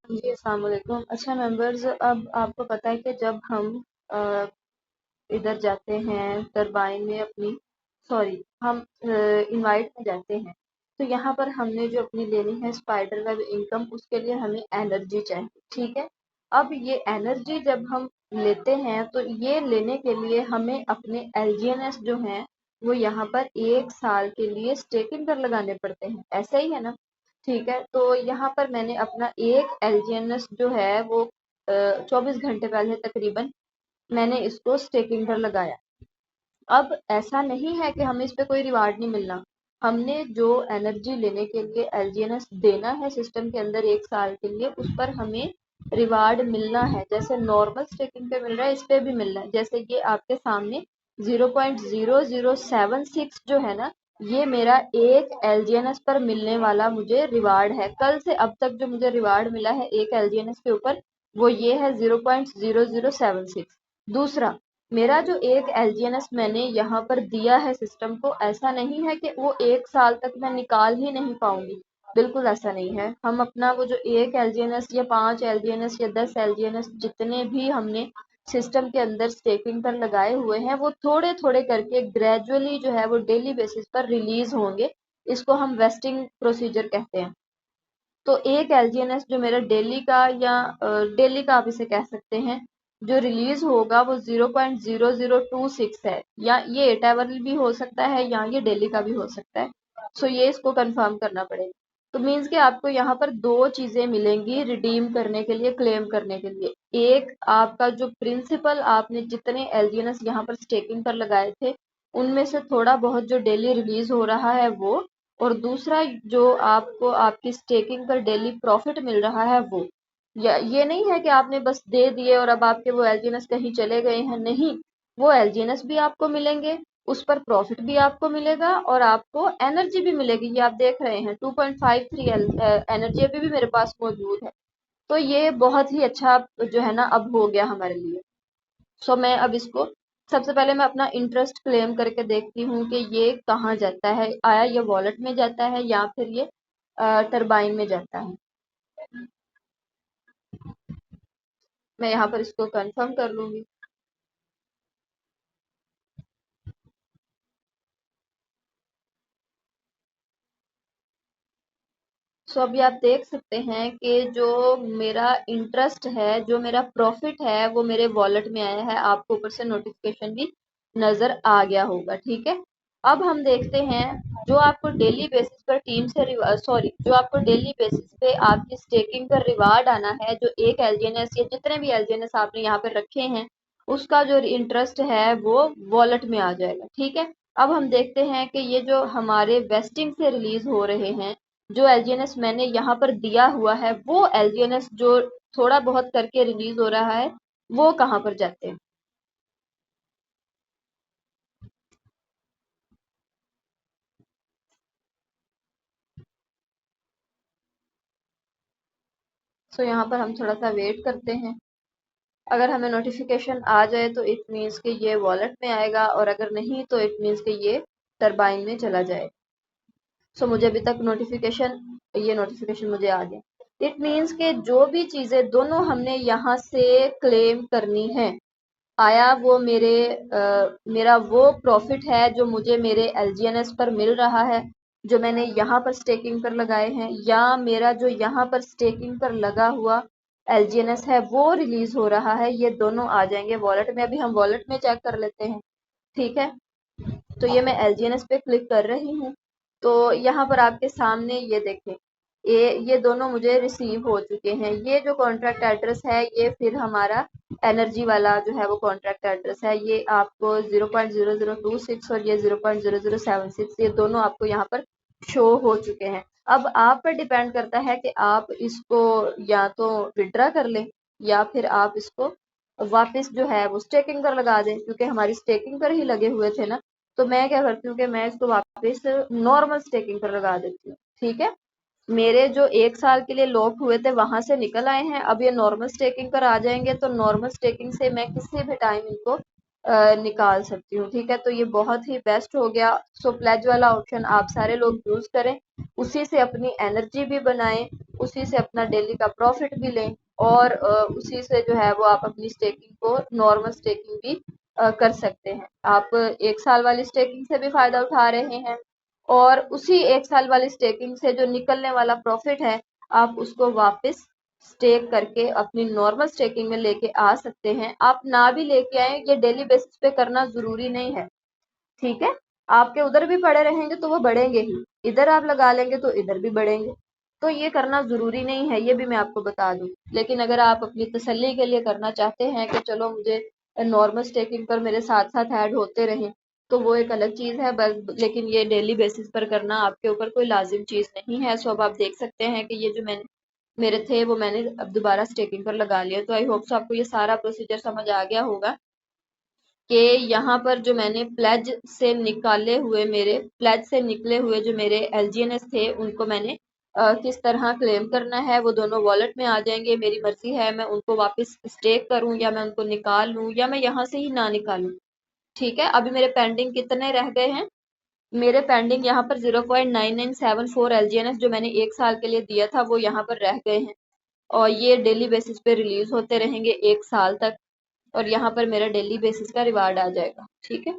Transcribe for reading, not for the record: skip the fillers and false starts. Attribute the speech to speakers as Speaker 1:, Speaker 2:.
Speaker 1: जी, अस्सलाम वालेकुम। अच्छा मेंबर्स, अब आपको पता है कि जब हम अ, इधर जाते हैं टरबाइन में अपनी, सॉरी, हम इनवाइट में जाते हैं, तो यहाँ पर हमने जो अपनी लेनी है स्पाइडर वेब इनकम, उसके लिए हमें एनर्जी चाहिए। ठीक है। अब ये एनर्जी जब हम लेते हैं तो ये लेने के लिए हमें अपने एलजीएनएस जो हैं वो यहाँ पर 1 साल के लिए स्टेकिंग पर लगाने पड़ते हैं, ऐसा ही है ना? ठीक है, तो यहाँ पर मैंने अपना एक एलजीएनएस जो है वो 24 घंटे पहले तकरीबन मैंने इसको स्टेकिंग पर लगाया। अब ऐसा नहीं है कि हमें इस पे कोई रिवार्ड नहीं मिलना। हमने जो एनर्जी लेने के लिए एलजीएनएस देना है सिस्टम के अंदर 1 साल के लिए, उस पर हमें रिवार्ड मिलना है। जैसे नॉर्मल स्टेकिंग पे मिल रहा है, इस पे भी मिलना है। जैसे ये आपके सामने 0.0076 जो है ना, ये मेरा एक एलजीएनएस पर मिलने वाला मुझे रिवार्ड है। कल से अब तक जो मुझे रिवार्ड मिला है एक एलजीएनएस के ऊपर, वो ये है 0.0076। दूसरा, मेरा जो एक एलजीएनएस मैंने यहाँ पर दिया है सिस्टम को, ऐसा नहीं है कि वो 1 साल तक मैं निकाल ही नहीं पाऊंगी। बिल्कुल ऐसा नहीं है। हम अपना वो जो एक एलजीएनएस या 5 एलजीएनएस या 10 एलजीएनएस जितने भी हमने सिस्टम के अंदर स्टेकिंग पर लगाए हुए हैं, वो थोड़े थोड़े करके ग्रेजुअली जो है वो डेली बेसिस पर रिलीज होंगे। इसको हम वेस्टिंग प्रोसीजर कहते हैं। तो एक एलजीएनएस जो मेरा डेली का या डेली का आप इसे कह सकते हैं, जो रिलीज होगा वो 0.0026 है, या ये 8 आवर भी हो सकता है या ये डेली का भी हो सकता है। सो ये इसको कंफर्म करना पड़ेगा। तो मीन्स कि आपको यहाँ पर दो चीजें मिलेंगी रिडीम करने के लिए, क्लेम करने के लिए। एक, आपका जो प्रिंसिपल आपने जितने एलजीएनएस यहाँ पर स्टेकिंग पर लगाए थे, उनमें से थोड़ा बहुत जो डेली रिलीज हो रहा है वो, और दूसरा जो आपको आपकी स्टेकिंग पर डेली प्रॉफिट मिल रहा है वो। या ये नहीं है कि आपने बस दे दिए और अब आपके वो एलजीएनएस कहीं चले गए हैं, नहीं। वो एलजीएनएस भी आपको मिलेंगे, उस पर प्रॉफिट भी आपको मिलेगा और आपको एनर्जी भी मिलेगी। ये आप देख रहे हैं 2.53 एनर्जी अभी भी मेरे पास मौजूद है। तो ये बहुत ही अच्छा जो है ना अब हो गया हमारे लिए। सो मैं अब इसको, सबसे पहले मैं अपना इंटरेस्ट क्लेम करके देखती हूँ कि ये कहाँ जाता है। आया ये वॉलेट में जाता है या फिर ये टरबाइन में जाता है। मैं यहाँ पर इसको कंफर्म कर लूंगी। सो अभी आप देख सकते हैं कि जो मेरा इंटरेस्ट है, जो मेरा प्रॉफिट है, वो मेरे वॉलेट में आया है। आपको ऊपर से नोटिफिकेशन भी नजर आ गया होगा। ठीक है। अब हम देखते हैं जो आपको डेली बेसिस पर टीम से, सॉरी, जो आपको डेली बेसिस पे आपकी स्टेकिंग पर रिवार्ड आना है, जो एक एलजीएनएस या जितने भी एलजीएनएस आपने यहाँ पे रखे हैं, उसका जो इंटरेस्ट है वो वॉलेट में आ जाएगा। ठीक है। अब हम देखते हैं कि ये जो हमारे वेस्टिंग से रिलीज हो रहे हैं, जो एलजीएनएस मैंने यहाँ पर दिया हुआ है, वो एलजीएनएस जो थोड़ा बहुत करके रिलीज हो रहा है, वो कहाँ पर जाते हैं। सो यहाँ पर हम थोड़ा सा वेट करते हैं। अगर हमें नोटिफिकेशन आ जाए तो इट मीन्स कि ये वॉलेट में आएगा, और अगर नहीं तो इट मीन्स कि ये टरबाइन में चला जाएगा। सो मुझे अभी तक नोटिफिकेशन, ये नोटिफिकेशन मुझे आ गया। इट मीन्स कि जो भी चीजें दोनों हमने यहाँ से क्लेम करनी है, आया वो मेरा वो प्रॉफिट है जो मुझे मेरे एलजीएनएस पर मिल रहा है, जो मैंने यहाँ पर स्टेकिंग पर लगाए हैं, या मेरा जो यहाँ पर स्टेकिंग पर लगा हुआ एलजीएनएस है वो रिलीज हो रहा है, ये दोनों आ जाएंगे वॉलेट में। अभी हम वॉलेट में चेक कर लेते हैं। ठीक है। तो ये मैं एलजीएनएस पे क्लिक कर रही हूँ। तो यहाँ पर आपके सामने ये देखें, ये दोनों मुझे रिसीव हो चुके हैं। ये जो कॉन्ट्रैक्ट एड्रेस है, ये फिर हमारा एनर्जी वाला जो है वो कॉन्ट्रैक्ट एड्रेस है। ये आपको 0.0026 और ये 0.0076, ये दोनों आपको यहाँ पर शो हो चुके हैं। अब आप पर डिपेंड करता है कि आप इसको या तो विड्रा कर लें, या फिर आप इसको वापस जो है वो स्टेकिंग पर लगा दें, क्योंकि हमारी स्टेकिंग पर ही लगे हुए थे ना। तो मैं क्या करती हूँ कि मैं इसको वापस नॉर्मल स्टेकिंग पर लगा देती हूँ। ठीक है। मेरे जो 1 साल के लिए लॉक हुए थे वहां से निकल आए हैं, अब ये नॉर्मल स्टेकिंग पर आ जाएंगे। तो नॉर्मल स्टेकिंग से मैं किसी भी टाइम इनको निकाल सकती हूँ। ठीक है, तो ये बहुत ही बेस्ट हो गया। सो प्लेज वाला ऑप्शन आप सारे लोग यूज करें, उसी से अपनी एनर्जी भी बनाएं, उसी से अपना डेली का प्रॉफिट भी लें, और उसी से जो है वो आप अपनी स्टेकिंग को नॉर्मल स्टेकिंग भी कर सकते हैं। आप 1 साल वाली स्टेकिंग से भी फायदा उठा रहे हैं, और उसी 1 साल वाली स्टेकिंग से जो निकलने वाला प्रॉफिट है आप उसको वापस स्टेक करके अपनी नॉर्मल स्टेकिंग में लेके आ सकते हैं। आप ना भी लेके आए, ये डेली बेसिस पे करना जरूरी नहीं है। ठीक है, आपके उधर भी पड़े रहेंगे तो वो बढ़ेंगे ही, इधर आप लगा लेंगे तो इधर भी बढ़ेंगे। तो ये करना जरूरी नहीं है, ये भी मैं आपको बता दूं। लेकिन अगर आप अपनी तसल्ली के लिए करना चाहते हैं कि चलो मुझे नॉर्मल स्टेकिंग पर मेरे साथ साथ ऐड होते रहें, तो वो एक अलग चीज है। बस लेकिन ये डेली बेसिस पर करना आपके ऊपर कोई लाजिम चीज नहीं है। सो अब आप देख सकते हैं कि ये जो मैंने मेरे थे वो मैंने अब दोबारा स्टेकिंग पर लगा लिया। तो आई होप सो आपको ये सारा प्रोसीजर समझ आ गया होगा कि यहाँ पर जो मैंने प्लेज से निकले हुए जो मेरे एलजीएनएस थे उनको मैंने किस तरह क्लेम करना है। वो दोनों वॉलेट में आ जाएंगे, मेरी मर्जी है मैं उनको वापस स्टेक करूं या मैं उनको निकाल लूं या मैं यहाँ से ही ना निकालूं। ठीक है, अभी मेरे पेंडिंग कितने रह गए हैं? मेरे पेंडिंग यहाँ पर 0.9974 एलजीएनएस जो मैंने 1 साल के लिए दिया था वो यहाँ पर रह गए हैं, और ये डेली बेसिस पे रिलीज होते रहेंगे 1 साल तक, और यहाँ पर मेरा डेली बेसिस का रिवार्ड आ जाएगा। ठीक है।